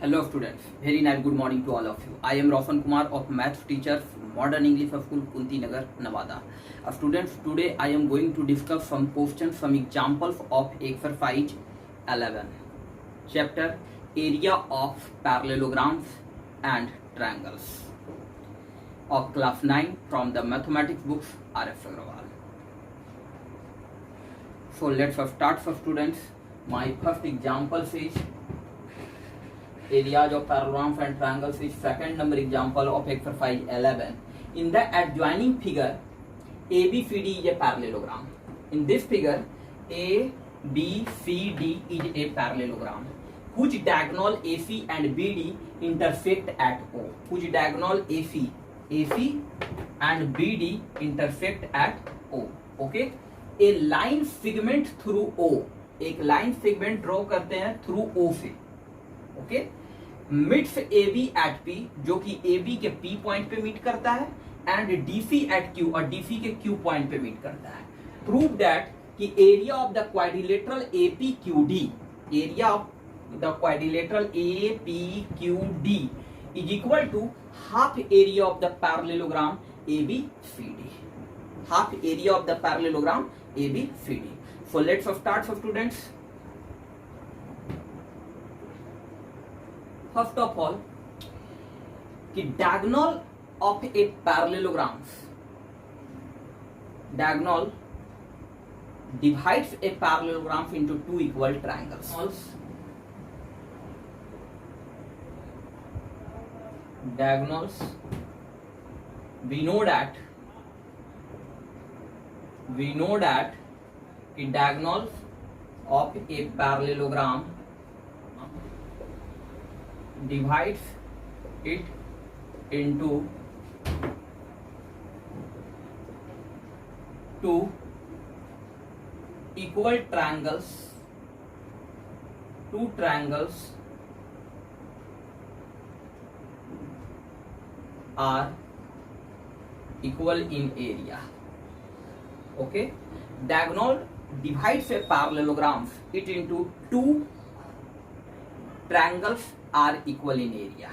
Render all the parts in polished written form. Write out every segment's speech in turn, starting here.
Hello students, very nice good morning to all of you. I am Roshan Kumar of Maths teacher, Modern English School, Kunti Nagar, Nevada. Students, today I am going to discuss some questions, some examples of exercise 11. Chapter Area of Parallelograms and Triangles of class 9 from the mathematics books R.F. Agrawal. So let's start for students. My first example says areas of parallelograms and triangles is second number example of exercise 11. In the adjoining figure, ABCD is a parallelogram. In this figure, ABCD is a parallelogram whose diagonal AC and BD intersect at O. Whose diagonal AC and BD intersect at O. Okay? A line segment through O. एक line segment draw करते हैं through O से. Okay, mids A B at P, जो कि A B के P point पे meet करता है, and D C at, Q D C Q point पे मीट करता है. प्रूव दैट कि area of the quadrilateral A P Q D, area of the quadrilateral A P Q D is equal to half area of the parallelogram A B C D. Half area of the parallelogram A B C D. So let's start for students. First of all, कि diagonal of a parallelogram, diagonal divides a parallelogram into two equal triangles. Diagonals, we know that the diagonals of a parallelogram divides it into two equal triangles. Two triangles are equal in area. Okay, diagonal divides a parallelogram it into two triangles are equal in area.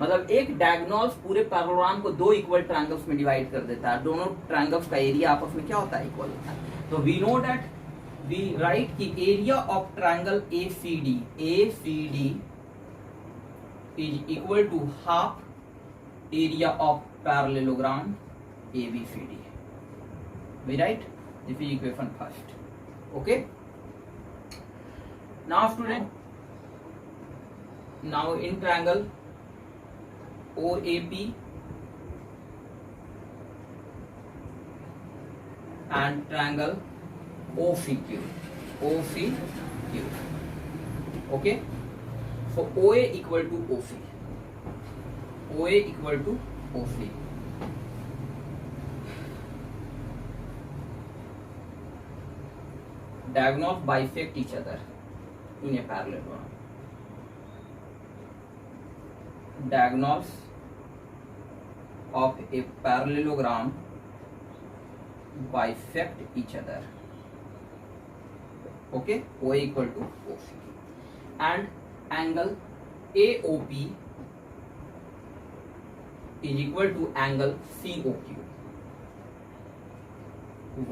मतलब एक diagonals पूरे parallelogram को दो equal triangles में divide कर देता है. दोनों ट्रायंगल्स का एरिया आपस में क्या होता है? इक्वल होता है. तो we know that we write कि area of triangle A C D is equal to half area of parallelogram A B C D. We write this is equation first. Okay, now student, now in triangle OAP and triangle OCQ. Okay, so OA equal to OC, OA equal to OC. Diagonals bisect each other in a parallelogram. Diagonals of a parallelogram bisect each other. Okay, OA equal to OC. And angle AOP is equal to angle COQ.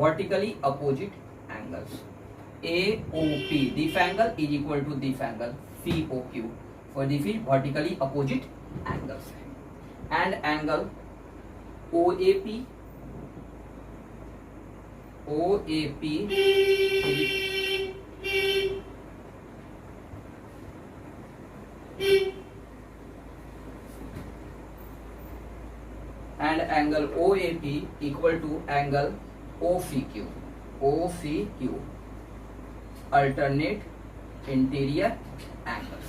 Vertically opposite angles. AOP, this angle is equal to this angle COQ. For this is vertically opposite angles. And angle OAP and angle OAP equal to angle OCQ. Alternate interior angles.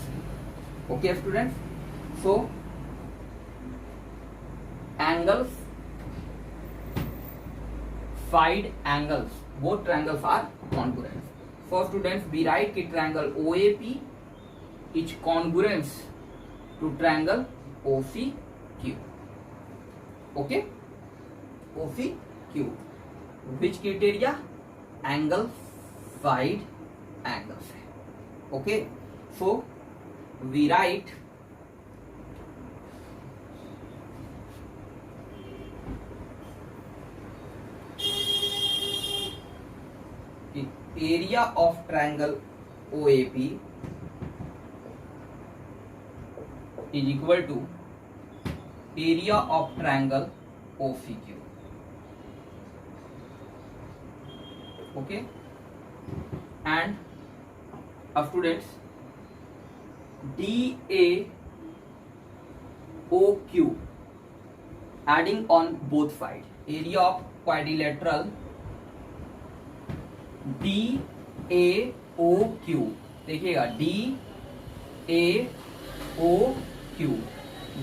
Okay students, so angles, side angles, both triangles are congruent. So students, we write कि triangle OAP is congruent to triangle OCQ. Okay, OCQ, which criteria? Angle side angles. Okay, so we write area of triangle OAP is equal to area of triangle OCQ. Okay, and students, DAOQ, adding on both sides, area of quadrilateral DAOQ, देखिएगा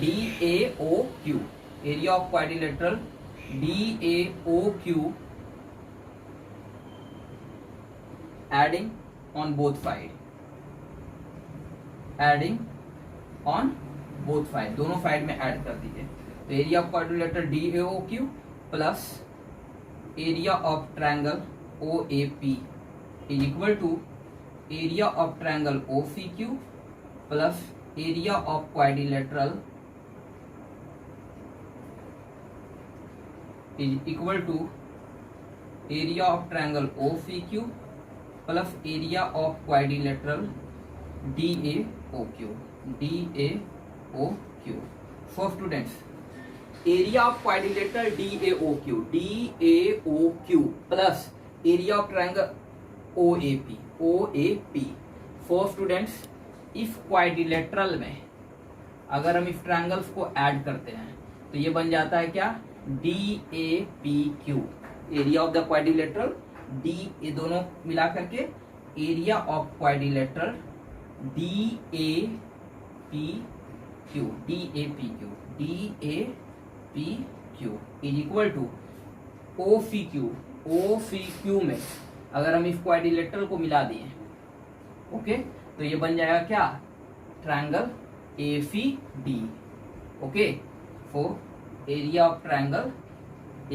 DAOQ, area of quadrilateral DAOQ, adding on both sides, दोनों side में add कर दीजिए। तो area of quadrilateral DAOQ plus area of triangle OAP is equal to area of triangle OCQ plus area of quadrilateral is equal to area of triangle OCQ plus area of quadrilateral DAOQ। For students, area of quadrilateral DAOQ plus area of triangle OAP। For students, इस quadrilateral में अगर हम इस triangles को add करते हैं तो ये बन जाता है क्या, DAPQ, area of the quadrilateral ये दोनों मिला करके area of quadrilateral DAPQ is equal to OCQ में अगर हम इस क्वाड्रिलेटरल को मिला दिए, ओके, तो ये बन जाएगा क्या, triangle ACD। Okay, for area of triangle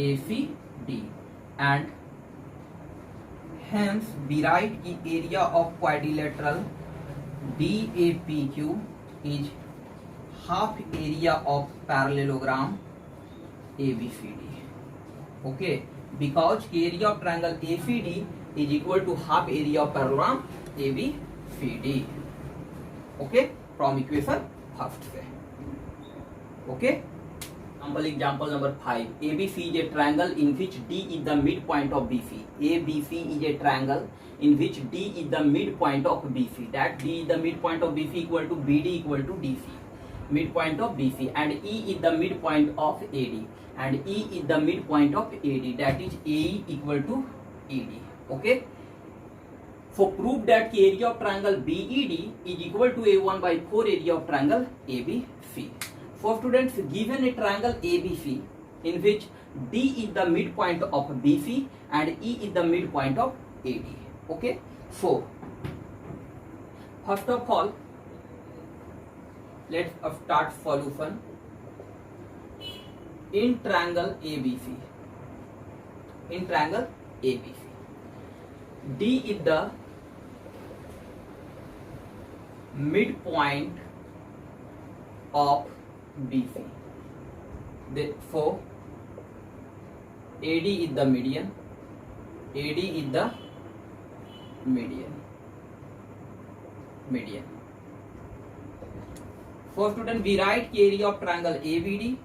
ACD and hence we write the area of quadrilateral DAPQ is half area of parallelogram ABCD. Okay, because area of triangle ACD is equal to half area of parallelogram ABCD. Okay, from equation first से. Okay. Example number 5. ABC is a triangle in which D is the midpoint of BC. ABC is a triangle in which D is the midpoint of BC. That D is the midpoint of BC equal to BD equal to DC. Midpoint of BC, and E is the midpoint of AD, and E is the midpoint of AD. That is AE equal to ED. Okay. So prove that the area of triangle BED is equal to A1 by 4 area of triangle ABC. For students, given a triangle ABC in which D is the midpoint of BC and E is the midpoint of AD. Okay, so first of all, let's start solution. In triangle ABC, D is the midpoint of BC. Therefore, AD is the median. For student, we write area of triangle ABD.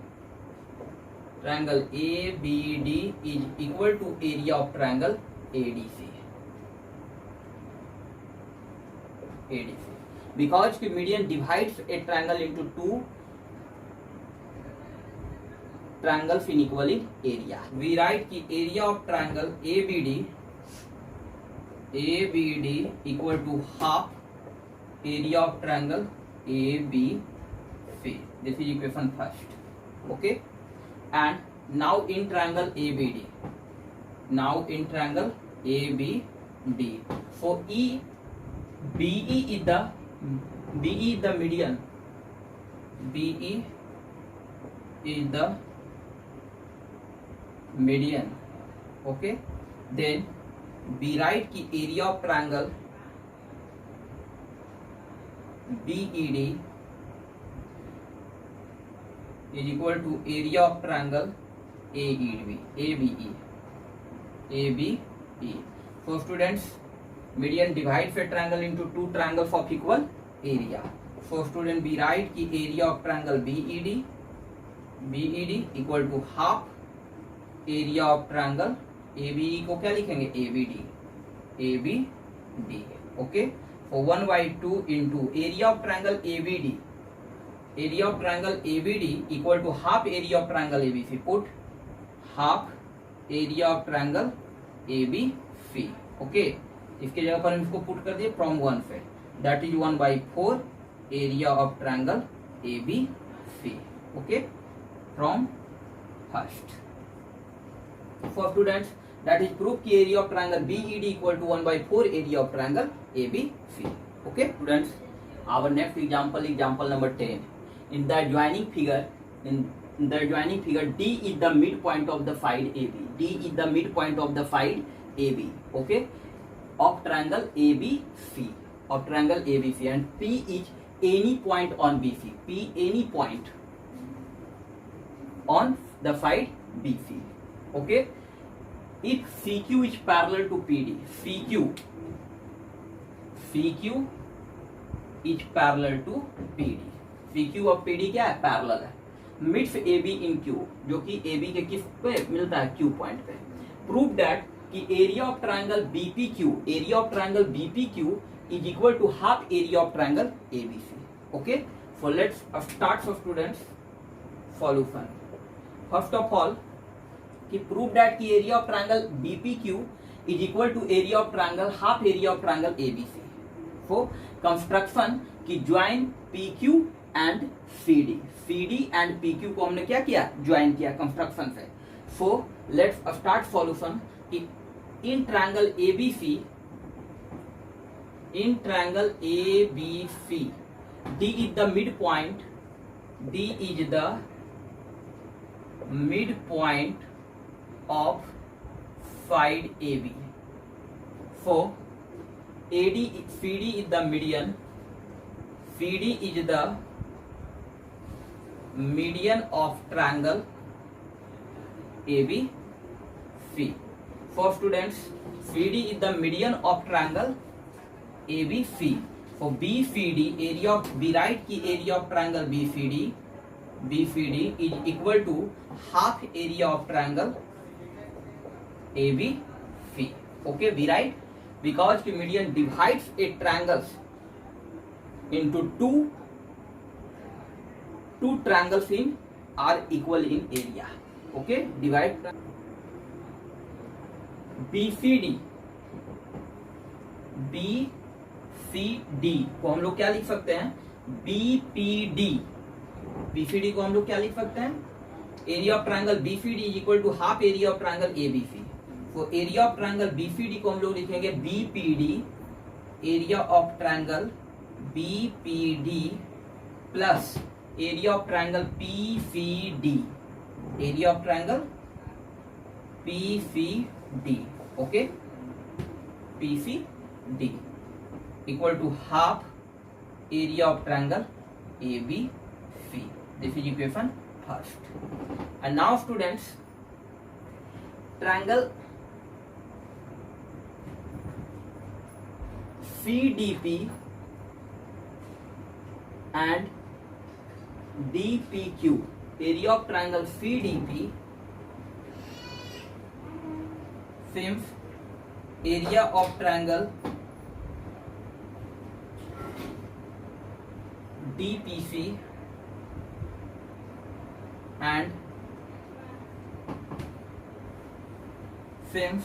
Triangle ABD is equal to area of triangle ADC. Because the median divides a triangle into two triangles in equal area. We write the area of triangle ABD equal to half area of triangle ABC. This is equation first. Okay, and now in triangle ABD, so BE is the median. BE is the median. Okay, then we write the area of triangle BED is equal to area of triangle ABE. So students, median divides a triangle into two triangles of equal area. So student, we write कि area of triangle BED equal to half area of triangle ABE को क्या लिखेंगे, ABD. Okay, so 1/2 into area of triangle ABD. Area of triangle ABD equal to half area of triangle ABC. Put half area of triangle ABC. Okay, इसके जगह पर हम इसको put कर दिए फ्रॉम 1 से, that is 1/4 area of triangle ABC. Okay, from first. For students, that is proof कि area of triangle BED equal to 1/4 area of triangle ABC. Okay students, our next example number 10. In the adjoining figure, D is the midpoint of the side AB. Okay, of triangle ABC, and P is any point on BC. On the side BC. Okay, if CQ is parallel to PD, CQ is parallel to PD. CQ और PD क्या है, parallel है. Midst AB इन Q, जो कि AB के किस पे मिलता है, Q पॉइंट पे. प्रूव दैट कि area of triangle BPQ is equal to half area of triangle ABC. Okay, so let's start for students solution. First of all, कि prove that कि area of triangle BPQ is equal to area of triangle half area of triangle ABC. So construction कि join PQ and CD and PQ को हमने क्या किया, join किया construction से. So let's start solution. कि in triangle ABC, D is the midpoint of side AB. So CD is the median. CD is the median of triangle ABC. For students, CD is the median of triangle ABC. So BCD, we write कि area of triangle BCD is equal to half area of triangle ABC. Okay, we write because the median divides a triangles into two triangles are equal in area. Okay, divide BCD को हम लोग क्या लिख सकते हैं, BCD को हम लोग क्या लिख सकते हैं, area of triangle BCD is equal to half area of triangle ABC. तो एरिया ऑफ ट्रायंगल BCD को हम लोग लिखेंगे BPD, area of triangle BPD plus area of triangle PCD, area of triangle PCD. Okay, PCD equal to half area of triangle ABC. This is equation first. And now students, triangle CDP and DPQ, area of triangle CDP seems area of triangle DPC and seems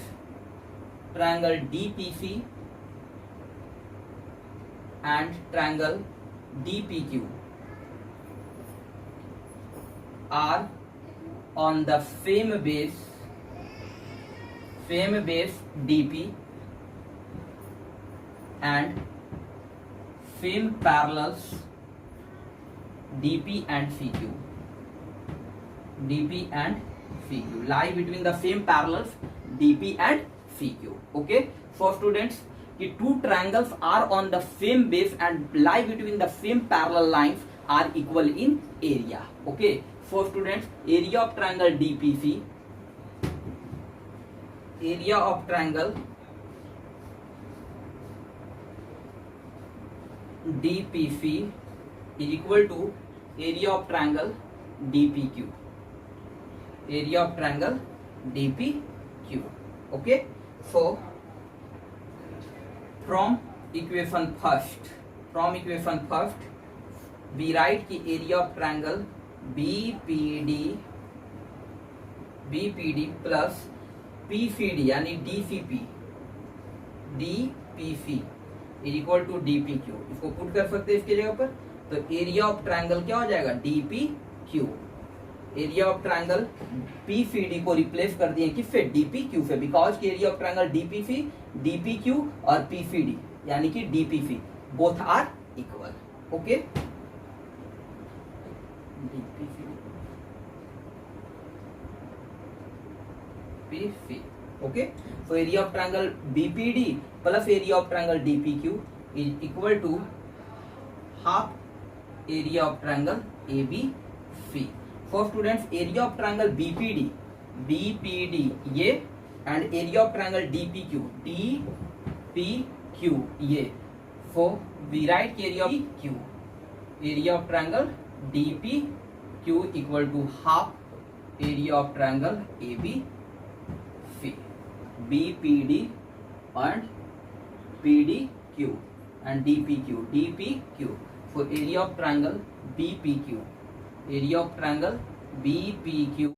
triangle DPC and triangle DPQ are on the same base DP and same parallels DP and CQ lie between the same parallels DP and CQ. Okay, so students, कि two triangles are on the same base and lie between the same parallel lines are equal in area. Okay, so students, area of triangle DPC, area of triangle DPC is equal to area of triangle DPQ. Area of triangle DPQ. Okay, so from equation first, we write कि area of triangle BPD plus PCD यानी DCP is equal to DPQ. इसको put कर सकते हैं इसके जगह पर, तो एरिया ऑफ ट्रायंगल क्या हो जाएगा, DPQ. Area of triangle PCD को रिप्लेस कर दिए किससे, DPQ से, because area of triangle DPQ और PCD यानी कि DPC both are equal. Okay, PC. Okay, so area of triangle BPD plus area of triangle DPQ is equal to half area of triangle ABC. For students, area of triangle BPD ये and area of triangle DPQ ये. So we write area of Q, area of triangle DPQ equal to half area of triangle ABC. BPD and PDQ and DPQ. So area of triangle BPQ